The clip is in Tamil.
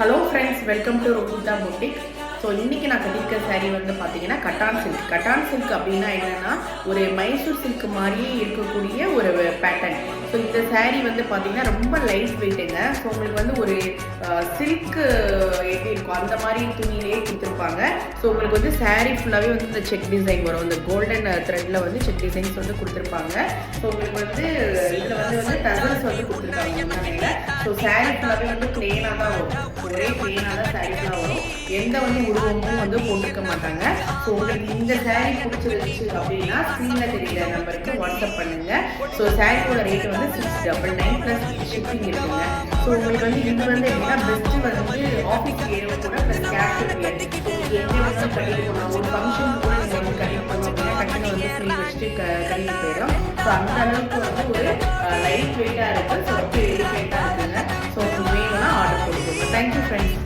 Hello friends, welcome to Rukutha boutique. So இன்றைக்கி நான் கட்டியிருக்க சாரீ வந்து பார்த்தீங்கன்னா கட்டான் சில்க் அப்படின்னா என்னென்னா ஒரு மைசூர் சில்க் மாதிரியே இருக்கக்கூடிய ஒரு பேட்டர்ன். ஸோ இந்த சாரீ வந்து பார்த்தீங்கன்னா ரொம்ப லைட் வெயிட்டுங்க. ஸோ உங்களுக்கு வந்து ஒரு சில்க்கு எப்படி இருக்கும் அந்த மாதிரி துணியிலே கொடுத்துருப்பாங்க. ஸோ உங்களுக்கு வந்து சாரீ ஃபுல்லாகவே வந்து இந்த செக் டிசைன் வரும். இந்த கோல்டன் த்ரெட்டில் வந்து செக் டிசைன்ஸ் வந்து கொடுத்துருப்பாங்க. ஸோ உங்களுக்கு வந்து இதில் வந்து டசல்ஸ் வந்து கொடுத்துருக்காங்க முன்னாடியில். ஸோ சாரீ ஃபுல்லாகவே வந்து பிளெயினாக தான் வரும். ஒரே பிளெயினாக தான் சாரீ ஃபுல்லாக வரும். எந்த வந்து உருவமும் வந்து போட்டிருக்க மாட்டாங்க. ஸோ உங்களுக்கு இந்த சாரீ பிடிச்சிருந்துச்சு அப்படின்னா ஸ்க்ரீனில் தெரியல நம்பருக்கு வாட்ஸ்அப் பண்ணுங்கள். ஸோ சாரியோட ரேட்டு வந்து 699 ப்ளஸ் ஷிப்பிங் இருக்குங்க. ஸோ உங்களுக்கு வந்து இது வந்து எப்படின்னா பெஸ்ட்டு வந்து ஆஃபீஸ் ஏரியா கூட ப்ளஸ் கேஷ் எங்கே வந்து கட்டிட்டு போகணும், ஒரு ஃபங்க்ஷன் கூட நீங்கள் வந்து கட்டிட்டு போகணும் அப்படின்னா டக்குன்னு வந்து ஃப்ரீ வச்சுட்டு கட்டிட்டு போயிடும். ஸோ அந்த அளவுக்கு வந்து ஒரு லைட் வெயிட்டாக இருக்குது. ஸோ வெயிட்டாக இருக்குங்க. ஸோ வேணும்னா ஆர்டர் போட்டுக்கோங்க. Thank you friends.